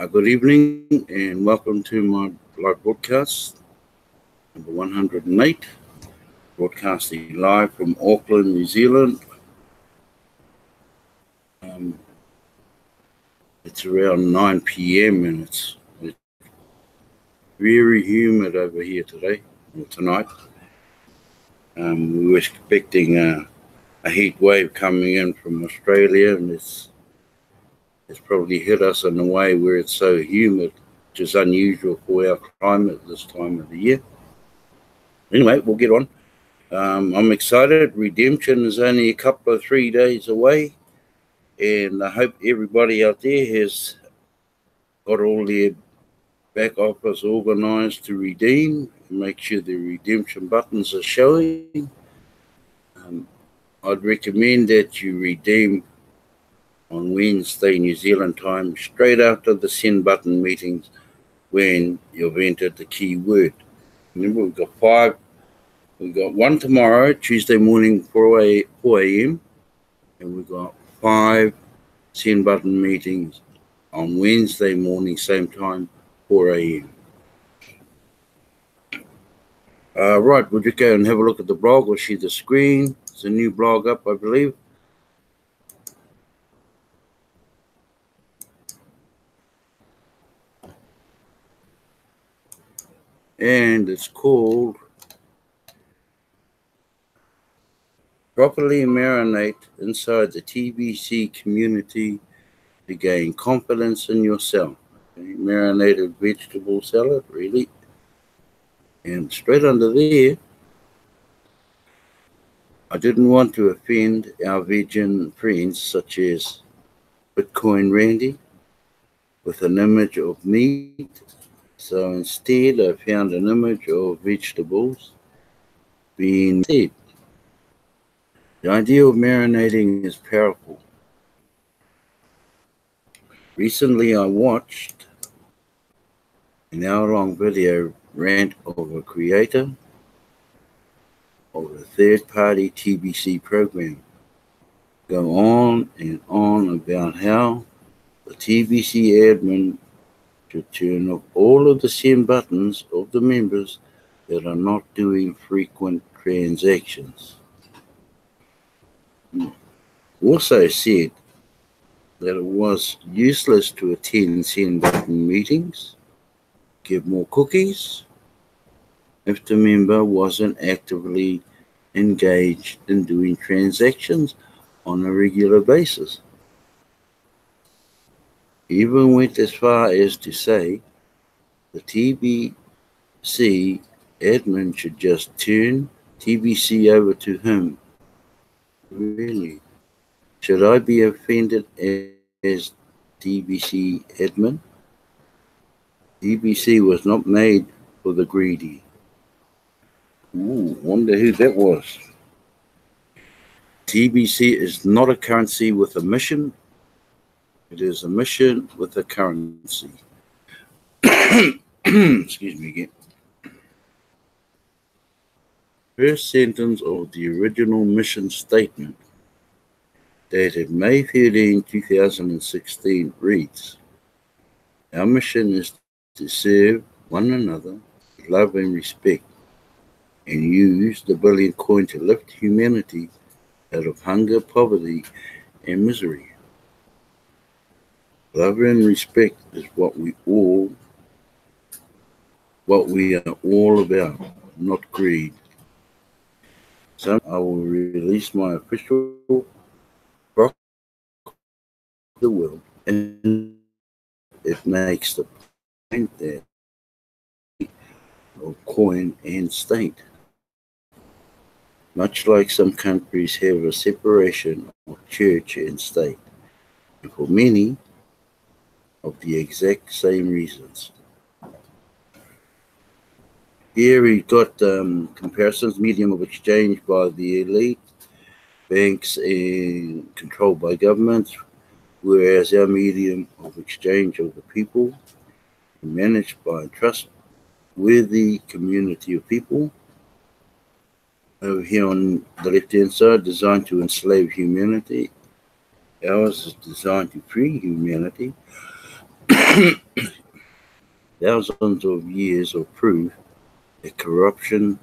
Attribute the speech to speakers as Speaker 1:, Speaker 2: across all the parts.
Speaker 1: Good evening and welcome to my live broadcast, number 108, broadcasting live from Auckland, New Zealand. Um, it's around 9 p.m. and it's very humid over here today, or tonight. We were expecting a heat wave coming in from Australia, and it's probably hit us in a way where it's so humid, which is unusual for our climate this time of the year. Anyway, we'll get on. I'm excited. Redemption is only a couple of 3 days away, and I hope everybody out there has got all their back office organised to redeem and make sure the redemption buttons are showing. I'd recommend that you redeem on Wednesday, New Zealand time, straight after the send button meetings when you've entered the keyword. Remember, we've got five. We've got one tomorrow, Tuesday morning, 4 a.m., and we've got 5 send button meetings on Wednesday morning, same time, 4 a.m. Right, we'll just go and have a look at the blog. We'll share the screen. There's a new blog up, I believe. And it's called Properly Marinate Inside the TBC Community to Gain Confidence in Yourself. Okay, marinated vegetable salad, really. And straight under there, I didn't want to offend our vegan friends such as Bitcoin Randy with an image of meat. So instead, I found an image of vegetables being said. The idea of marinating is powerful. Recently, I watched an hour-long video rant of a creator of a third-party TBC program go on and on about how the TBC admin should turn off all of the send buttons of the members that are not doing frequent transactions. Also said that it was useless to attend send button meetings, give more cookies, if the member wasn't actively engaged in doing transactions on a regular basis. Even went as far as to say the TBC admin should just turn TBC over to him. Really? Should I be offended as TBC admin? TBC was not made for the greedy. Wonder who that was. TBC is not a currency with a mission. It is a mission with a currency. Excuse me again. First sentence of the original mission statement, dated May 13, 2016, reads, "Our mission is to serve one another with love and respect, and use the billion coin to lift humanity out of hunger, poverty, and misery." Love and respect is what we are all about, not greed. So I will release my official the world, and it makes the point that of coin and state. Much like some countries have a separation of church and state, and for many of the exact same reasons. Here we got comparisons, medium of exchange by the elite, banks and controlled by governments, whereas our medium of exchange of the people, managed by a trustworthy community of people. Over here on the left-hand side, designed to enslave humanity. Ours is designed to free humanity Thousands of years of proof that corruption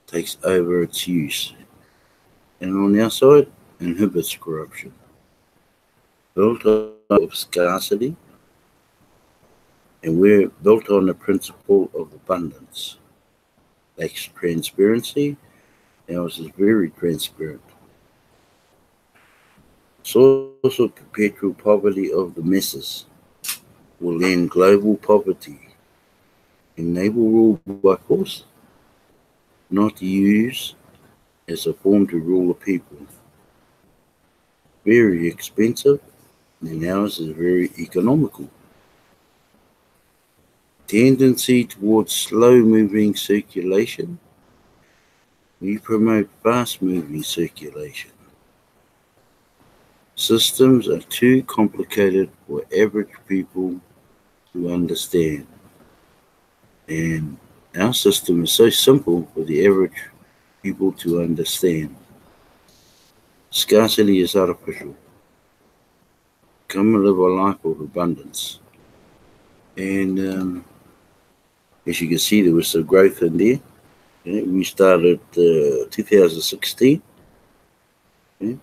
Speaker 1: takes over its use, and on our side, inhibits corruption. Built of scarcity, and we're built on the principle of abundance. Lacks transparency, ours is very transparent. Source of perpetual poverty of the masses will end global poverty. Enable rule by force, not used as a form to rule the people. Very expensive, and ours is very economical. Tendency towards slow-moving circulation. We promote fast-moving circulation. Systems are too complicated for average people to understand. And our system is so simple for the average people to understand. Scarcity is artificial. Come and live a life of abundance. And as you can see, there was some growth in there. Okay, we started 2016. Okay.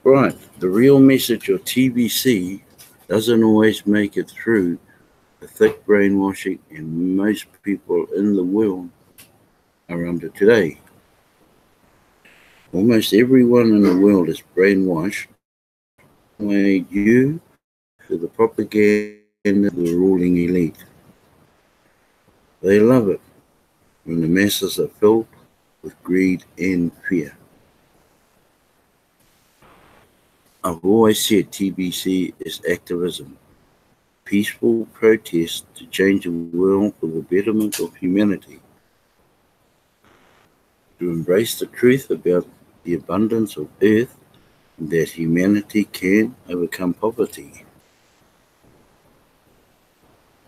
Speaker 1: Right, the real message of TBC doesn't always make it through the thick brainwashing and most people in the world are under today. Almost everyone in the world is brainwashed by due to the propaganda of the ruling elite. They love it when the masses are filled with greed and fear. I've always said TBC is activism, peaceful protest to change the world for the betterment of humanity, to embrace the truth about the abundance of earth and that humanity can overcome poverty.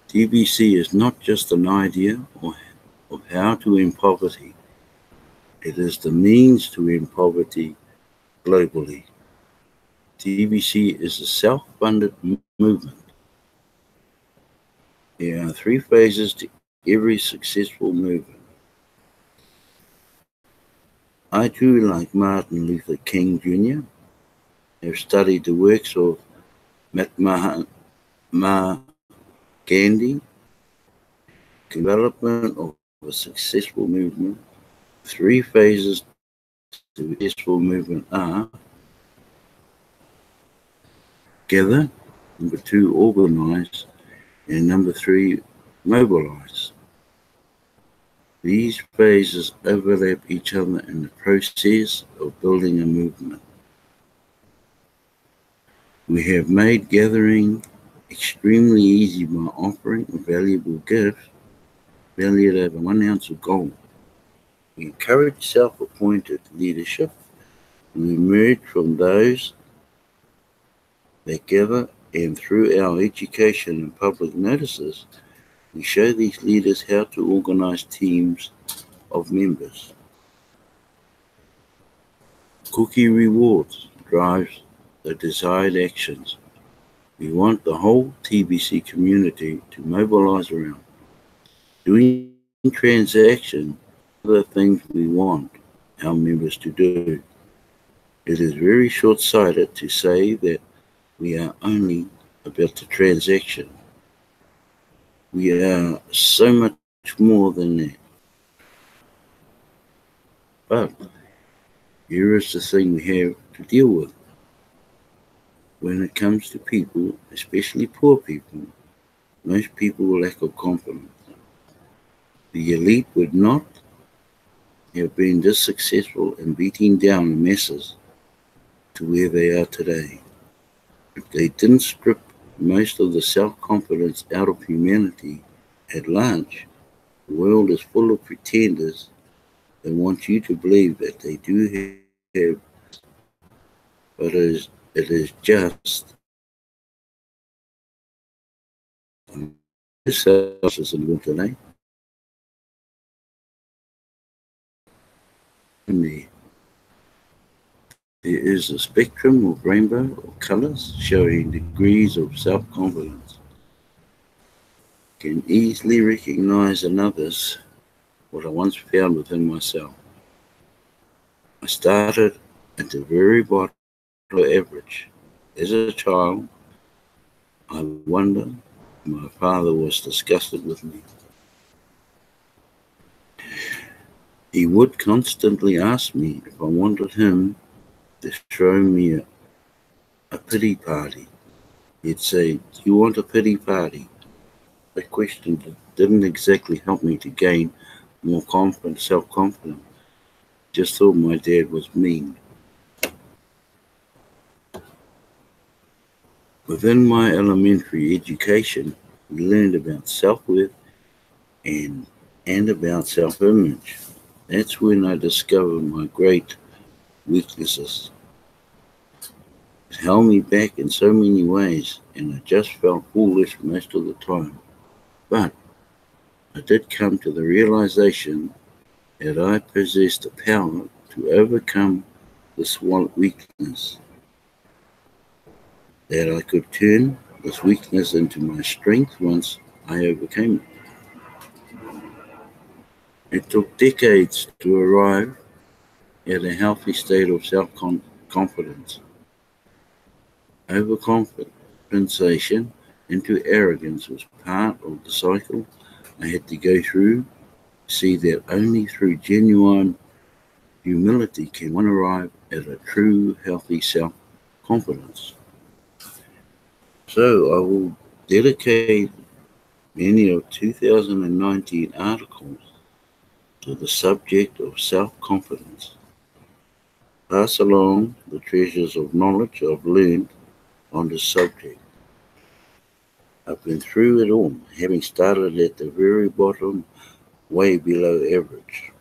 Speaker 1: TBC is not just an idea of how to end poverty, it is the means to end poverty globally. TBC is a self-funded movement. There are 3 phases to every successful movement. I too, like Martin Luther King Jr., have studied the works of Mahatma Gandhi. Development of a successful movement. 3 phases to a successful movement are: gather, number 2, organize, and number 3, mobilize. These phases overlap each other in the process of building a movement. We have made gathering extremely easy by offering a valuable gift valued over 1 ounce of gold. We encourage self-appointed leadership to emerge from those that gather, and through our education and public notices, we show these leaders how to organize teams of members. Cookie rewards drives the desired actions. We want the whole TBC community to mobilize around doing transactions, the things we want our members to do. It is very short-sighted to say that we are only about the transaction. We are so much more than that. But here is the thing we have to deal with. When it comes to people, especially poor people, most people lack of confidence. The elite would not have been this successful in beating down the masses to where they are today if they didn't strip most of the self-confidence out of humanity at large. The world is full of pretenders that want you to believe that they do have, but it is just this house is in today. Me. There is a spectrum of rainbow of colors showing degrees of self-confidence. Can easily recognize in others what I once found within myself. I started at the very bottom of average. As a child, I wonder if my father was disgusted with me. He would constantly ask me if I wanted him to throw me a pity party. He'd say, "Do you want a pity party?" That question didn't exactly help me to gain more confidence, self-confidence. Just thought my dad was mean. Within my elementary education, we learned about self-worth and, and about self-image. That's when I discovered my great weaknesses. It held me back in so many ways, and I just felt foolish most of the time. But I did come to the realization that I possessed the power to overcome this one weakness, that I could turn this weakness into my strength once I overcame it. It took decades to arrive at a healthy state of self-confidence. Overcompensation into arrogance was part of the cycle I had to go through. See that only through genuine humility can one arrive at a true, healthy self-confidence. So I will dedicate many of 2019 articles to the subject of self-confidence. Pass along the treasures of knowledge I've learned on this subject. I've been through it all, having started at the very bottom, way below average.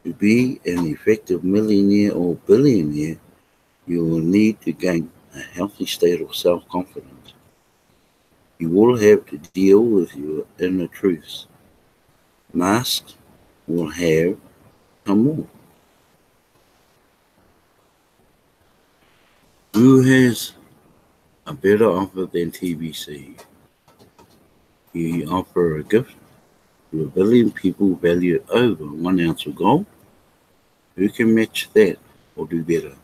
Speaker 1: To be an effective millionaire or billionaire, you will need to gain a healthy state of self-confidence. You will have to deal with your inner truths. Masks will have come off. Who has a better offer than TBC? You offer a gift to a billion people valued over 1 ounce of gold. Who can match that or do better?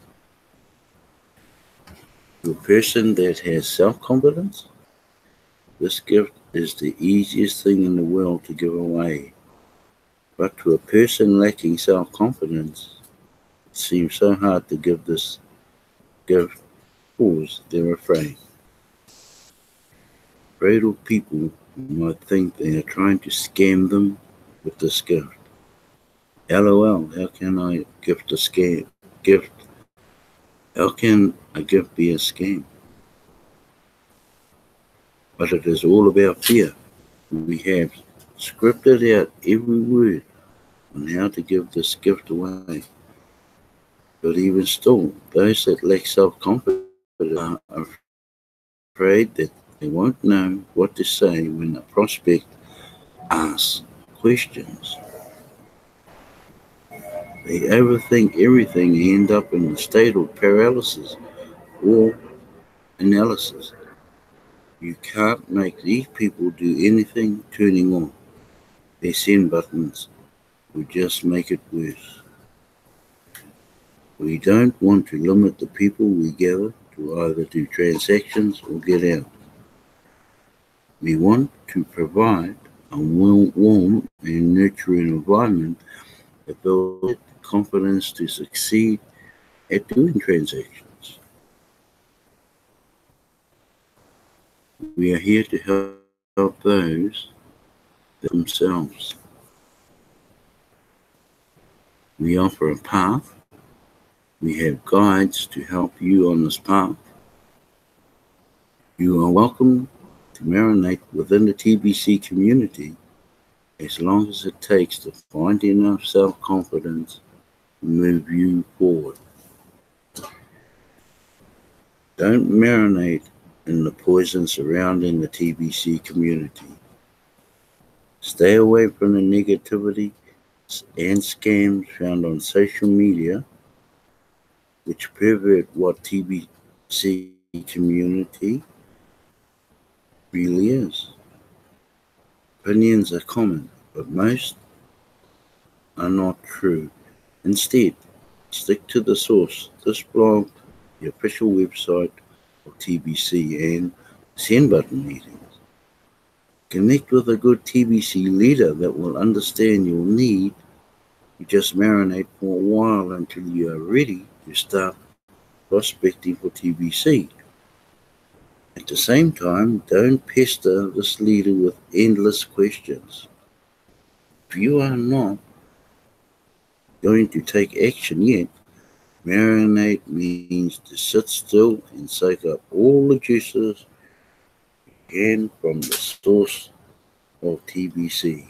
Speaker 1: To a person that has self-confidence, this gift is the easiest thing in the world to give away. But to a person lacking self-confidence, it seems so hard to give this gift because they're afraid. Afraid of people might think they are trying to scam them with this gift. LOL, how can I gift a scam? Gift? How can a gift be a scam? But it is all about fear. We have scripted out every word on how to give this gift away. But even still, those that lack self-confidence are afraid that they won't know what to say when a prospect asks questions. They overthink everything and end up in a state of paralysis or analysis. You can't make these people do anything turning on their send buttons will just make it worse. We don't want to limit the people we gather to either do transactions or get out. We want to provide a warm and nurturing environment that builds confidence to succeed at doing transactions. We are here to help those themselves. We offer a path. We have guides to help you on this path. You are welcome to marinate within the TBC community as long as it takes to find enough self-confidence to move you forward. Don't marinate in the poison surrounding the TBC community. Stay away from the negativity and scams found on social media which pervert what TBC community really is. Opinions are common, but most are not true. Instead, stick to the source. This blog, the official website of TBC, and send button meetings. Connect with a good TBC leader that will understand your need. You just marinate for a while until you are ready to start prospecting for TBC. At the same time, don't pester this leader with endless questions. If you are not going to take action yet, marinate means to sit still and soak up all the juices you can from the source of TBC.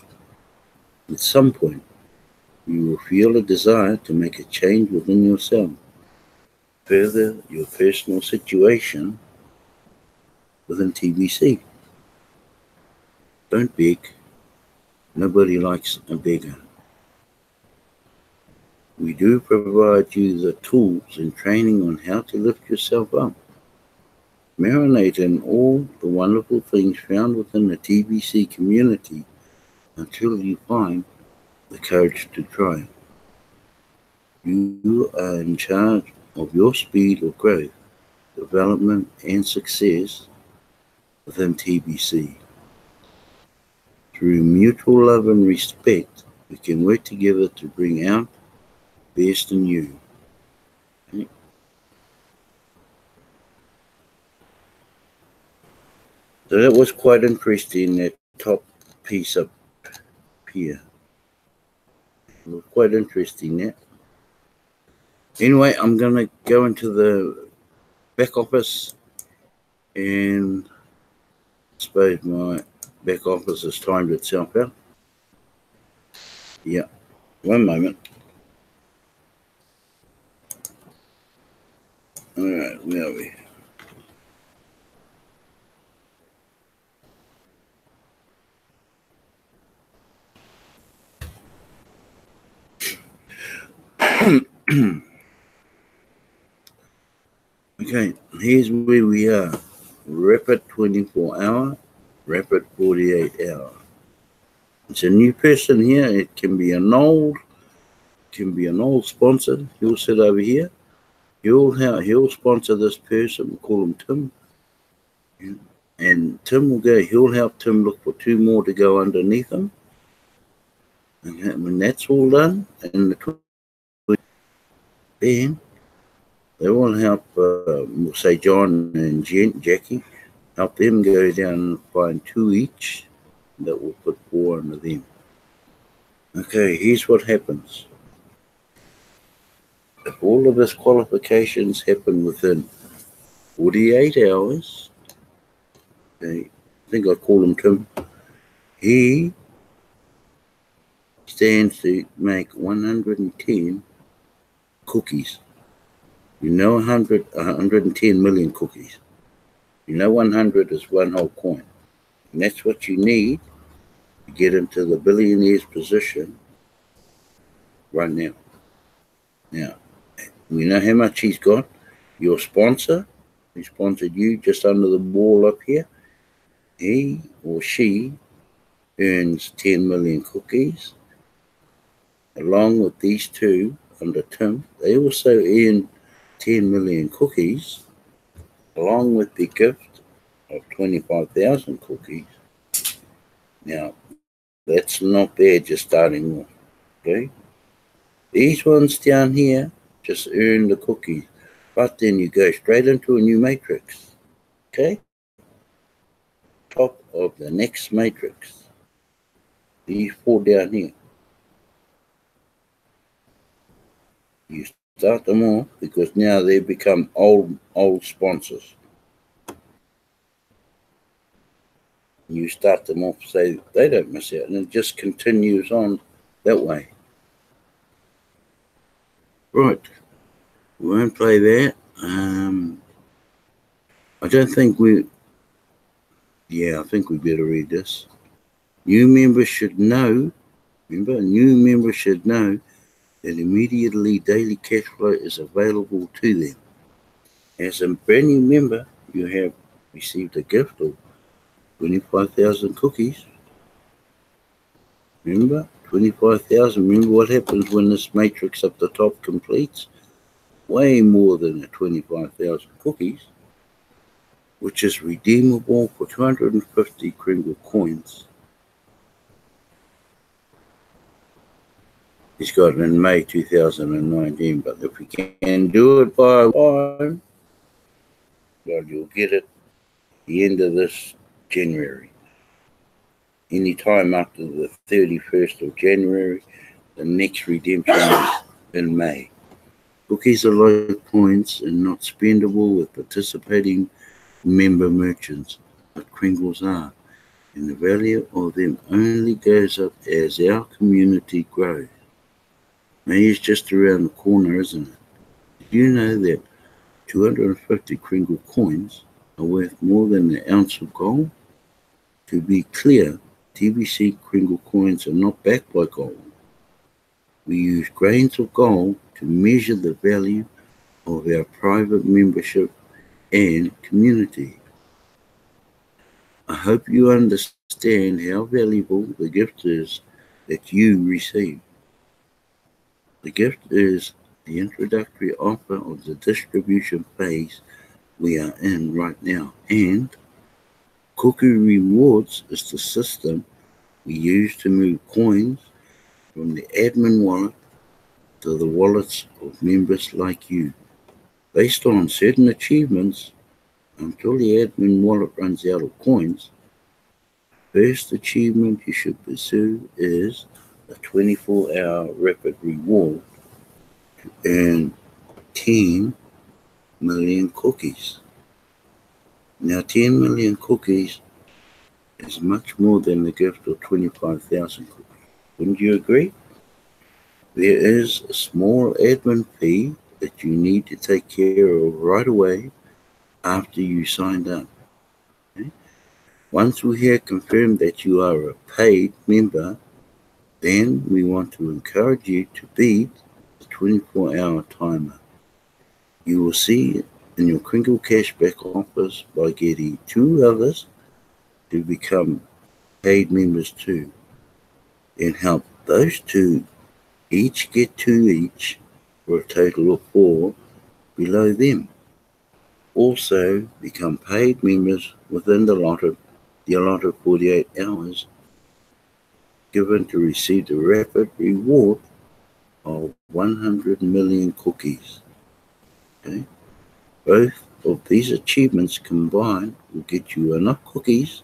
Speaker 1: At some point, you will feel a desire to make a change within yourself, further your personal situation within TBC. Don't beg. Nobody likes a beggar. We do provide you the tools and training on how to lift yourself up. Marinate in all the wonderful things found within the TBC community until you find the courage to try. You are in charge of your speed of growth, development, and success within TBC. Through mutual love and respect, we can work together to bring out the best in you. Okay. So that was quite interesting, that top piece up here. It was quite interesting, that. Anyway, I'm going to go into the back office, and I suppose my back office has timed itself out. Yeah, one moment. All right, where are we? Okay, here's where we are. Rapid 24-hour, rapid 48-hour. It's a new person here. It can be an old sponsor. He'll sit over here. He'll sponsor this person. We'll call him Tim. And Tim will go. He'll help Tim look for two more to go underneath him. And when that's all done, and then they will help, we'll say John and Jackie, help them go down and find two each. That will put four under them. Okay, here's what happens. If all of his qualifications happen within 48 hours, okay, I think I call him Tim, he stands to make 110 cookies. You know 110 million cookies. You know 100 is one whole coin. And that's what you need to get into the billionaire's position right now. Now, we know how much he's got. Your sponsor, who sponsored you just under the wall up here, he or she earns 10 million cookies. Along with these two under Tim, they also earn 10 million cookies, along with the gift of 25,000 cookies. Now, that's not bad just starting off, okay? These ones down here just earn the cookies, but then you go straight into a new matrix, okay? Top of the next matrix. These four down here. You start them off because now they become old sponsors. You start them off so they don't miss out, and it just continues on that way. Right, we won't play that. I don't think we. Yeah, I think we better read this. New members should know. Remember, new members should know and immediately daily cash flow is available to them. As a brand new member, you have received a gift of 25,000 cookies. Remember? 25,000. Remember what happens when this matrix up the top completes? Way more than the 25,000 cookies, which is redeemable for 250 Kringle coins. He's got it in May 2019, but if we can do it by time, well, you'll get it the end of this January. Any time after the 31st of January, the next redemption is in May. Cookies are like points and not spendable with participating member merchants, but Kringles are, and the value of them only goes up as our community grows. May is just around the corner, isn't it? Did you know that 250 Kringle coins are worth more than an ounce of gold? To be clear, TBC Kringle coins are not backed by gold. We use grains of gold to measure the value of our private membership and community. I hope you understand how valuable the gift is that you receive. The gift is the introductory offer of the distribution phase we are in right now, and Cookie Rewards is the system we use to move coins from the admin wallet to the wallets of members like you, based on certain achievements until the admin wallet runs out of coins. First achievement you should pursue is a 24-hour rapid reward to earn 10 million cookies. Now, 10 million cookies is much more than the gift of 25,000 cookies. Wouldn't you agree? There is a small admin fee that you need to take care of right away after you signed up. Okay? Once we have confirmed that you are a paid member, then we want to encourage you to beat the 24-hour timer. You will see in your Kringle Cashback offers by getting 2 others to become paid members too, and help those 2 each get 2 each for a total of 4 below them. Also become paid members within the allotted 48 hours given to receive the rapid reward of 100 million cookies. Okay? Both of these achievements combined will get you enough cookies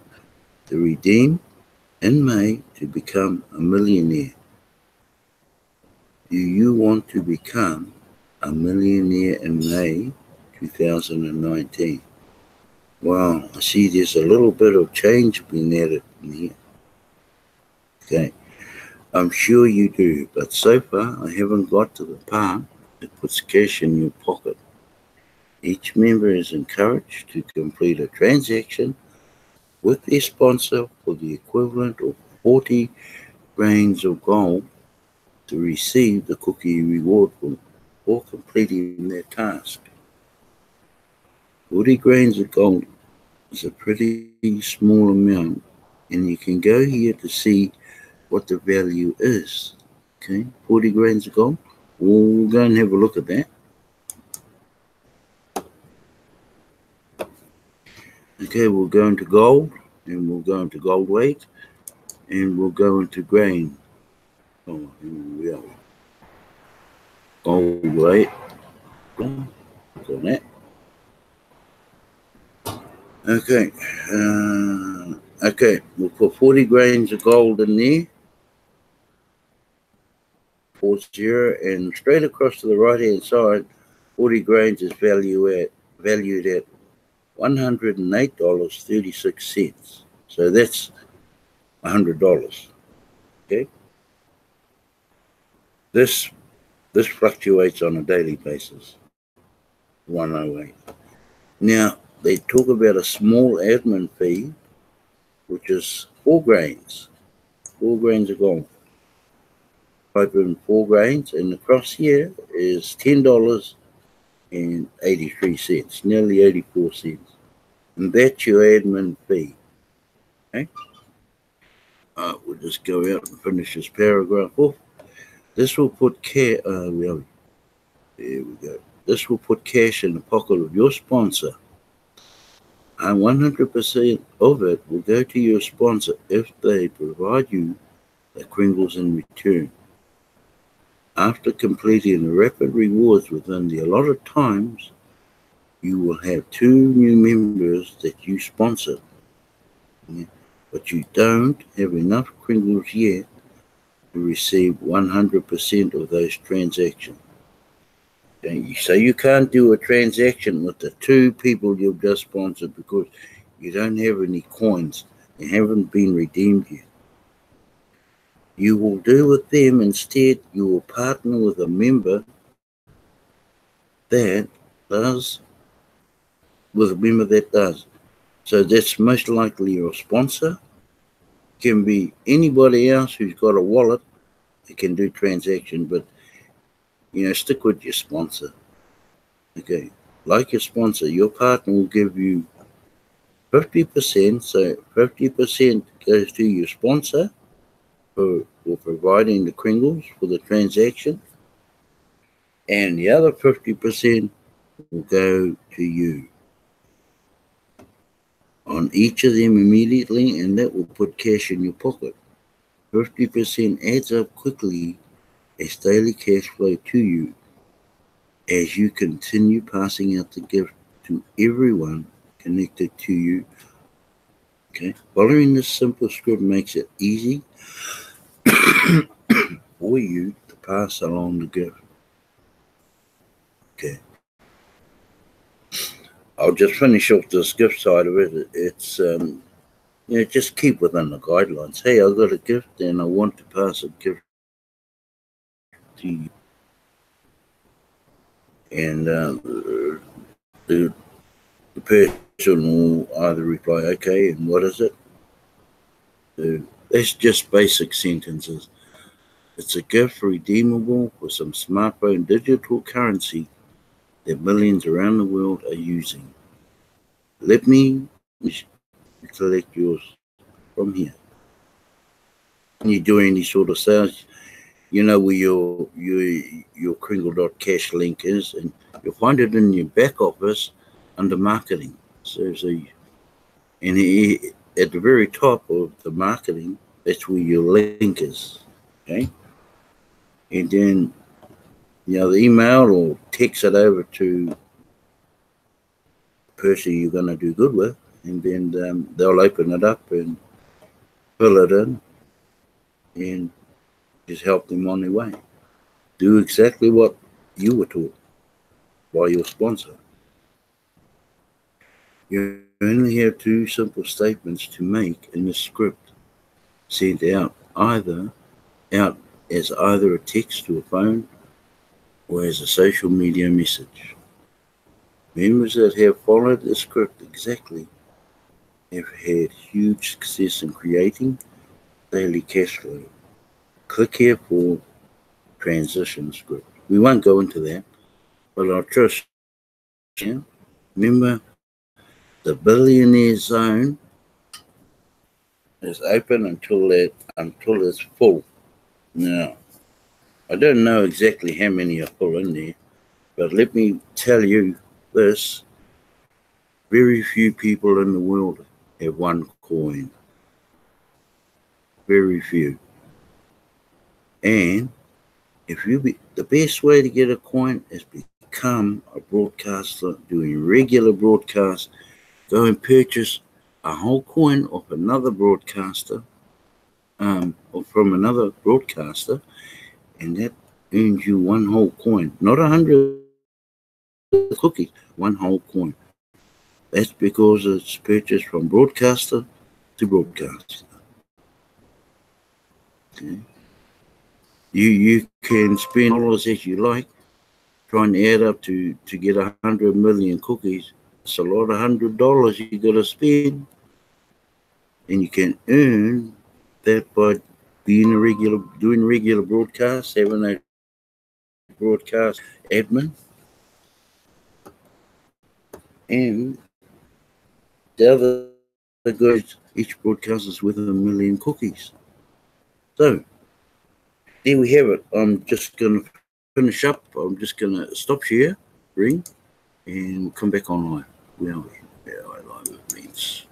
Speaker 1: to redeem in May to become a millionaire. Do you want to become a millionaire in May 2019? Wow, I see there's a little bit of change being added in here. Okay, I'm sure you do, but so far I haven't got to the part that puts cash in your pocket. Each member is encouraged to complete a transaction with their sponsor for the equivalent of 40 grains of gold to receive the cookie reward for completing their task. 40 grains of gold is a pretty small amount, and you can go here to see what the value is. Okay, 40 grains of gold. We'll go and have a look at that. Okay, we'll go into gold, and we'll go into gold weight, and we'll go into grain. Oh, here we are. Gold weight. Click on that. Okay. Okay, we'll put 40 grains of gold in there. 40, and straight across to the right-hand side, 40 grains is valued at $108.36. So that's $100. Okay. This fluctuates on a daily basis. 108. Now they talk about a small admin fee, which is 4 grains. 4 grains of gold. type in 4 grains, and across here is $10.83, nearly 84 cents. And that's your admin fee. Okay? We'll just go out and finish this paragraph off. This will put there we go. This will put cash in the pocket of your sponsor, and 100% of it will go to your sponsor if they provide you the Kringles in return. After completing the rapid rewards within the allotted times, you will have 2 new members that you sponsor. Yeah. But you don't have enough Kringles yet to receive 100% of those transactions. Okay. So you can't do a transaction with the 2 people you've just sponsored because you don't have any coins. They haven't been redeemed yet. You will do with them instead, you will partner with a member that does. So that's most likely your sponsor. Can be anybody else who's got a wallet that can do transaction, but stick with your sponsor. Okay. Like your sponsor, your partner will give you 50%, so 50% goes to your sponsor for providing the Kringles for the transaction, and the other 50% will go to you on each of them immediately, and that will put cash in your pocket. 50% adds up quickly as daily cash flow to you as you continue passing out the gift to everyone connected to you. Okay, following this simple script makes it easy for you to pass along the gift. Okay, I'll just finish off this gift side of it. It's just keep within the guidelines. Hey, I got a gift and I want to pass a gift to you, and the person will either reply, okay, and what is it? That's just basic sentences. It's a gift redeemable for some smartphone digital currency that millions around the world are using. Let me collect yours from here. When you do any sort of sales, you know where your Kringle.cash link is, and you'll find it in your back office under marketing. So at the very top of the marketing, that's where your link is. Okay, and then the email or text it over to the person you're going to do good with, and then they'll open it up and fill it in and just help them on their way. Do exactly what you were taught by your sponsor. You only have 2 simple statements to make in the script, sent out as either a text to a phone or as a social media message. Members that have followed the script exactly have had huge success in creating daily cash flow. Click here for transition script. We won't go into that, but I'll trust you. Remember, the billionaire zone is open until it's full. Now, I don't know exactly how many are full in there, but let me tell you this: very few people in the world have 1 coin. Very few. And the best way to get a coin is become a broadcaster, doing regular broadcasts. Go and purchase a whole coin off another broadcaster, or from another broadcaster, and that earns you 1 whole coin, not 100 cookies, 1 whole coin. That's because it's purchased from broadcaster to broadcaster. Okay. You can spend dollars as you like, trying to add up to get 100 million cookies. It's a lot of $100 you got to spend, and you can earn that by doing regular broadcasts, having a broadcast admin, and the other goes, each broadcast is worth 1,000,000 cookies. So there we have it. I'm just going to finish up. I'm just going to stop share, ring, and we'll come back online. Where are we? Yeah, I like it means.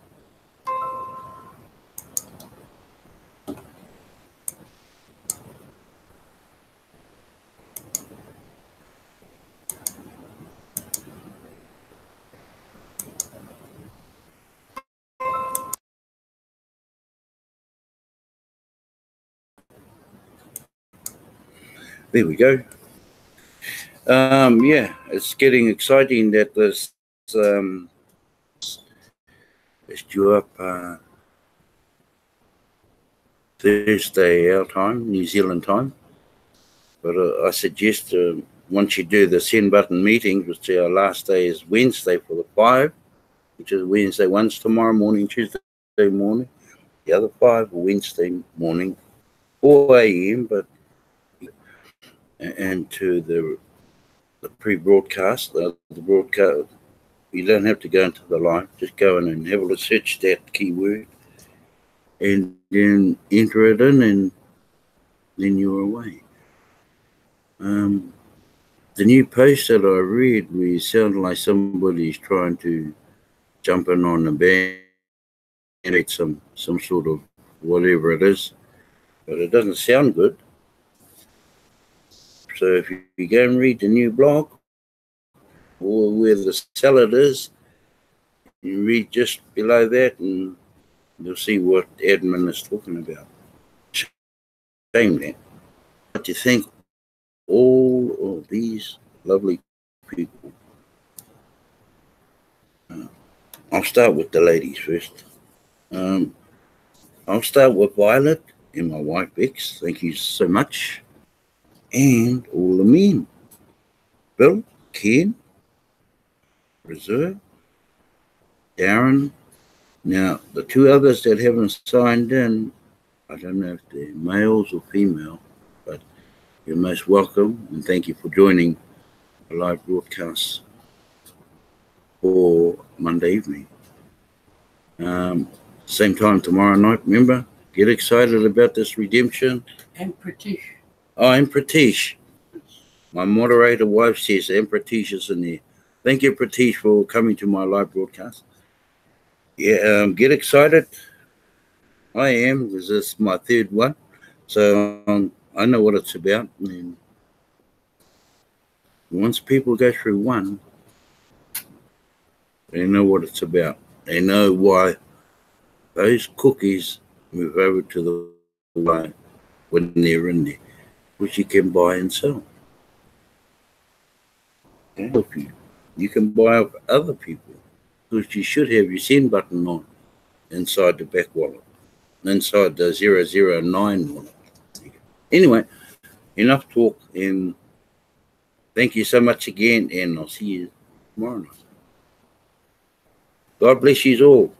Speaker 1: There we go. Yeah, it's getting exciting that this is due up Thursday our time, New Zealand time. But I suggest once you do the send button meetings, which our last day is Wednesday for the 5, which is Wednesday one's tomorrow morning, Tuesday morning. The other 5 are Wednesday morning, 4 a.m. But and to the pre-broadcast, the broadcast, you don't have to go into the live. Just go in and have a look, search that keyword, and then enter it in, and then you're away. The new post that I read, where you sound like somebody's trying to jump in on the band, some sort of whatever it is, but it doesn't sound good. So if you go and read the new blog, or where the salad is, you read just below that, and you'll see what admin is talking about. Shame that. But you think all of these lovely people. I'll start with the ladies first. I'll start with Violet and my wife Bex. Thank you so much. And all the men. Bill, Ken, Reserve, Darren. Now, the 2 others that haven't signed in, I don't know if they're males or female, but you're most welcome, and thank you for joining the live broadcast for Monday evening. Same time tomorrow night, remember? Get excited about this redemption.
Speaker 2: And Pratish.
Speaker 1: Oh, and Pratish. My moderator wife says, and Pratish is in there. Thank you, Pratish, for coming to my live broadcast. Yeah, get excited. I am, because this is my 3rd one. So I know what it's about. And once people go through one, they know what it's about. They know why those cookies move over to the line when they're in there, which you can buy and sell. Okay? You can buy off other people, because you should have your send button on inside the back wallet, inside the 009 wallet. Anyway, enough talk, and thank you so much again, and I'll see you tomorrow night. God bless you all.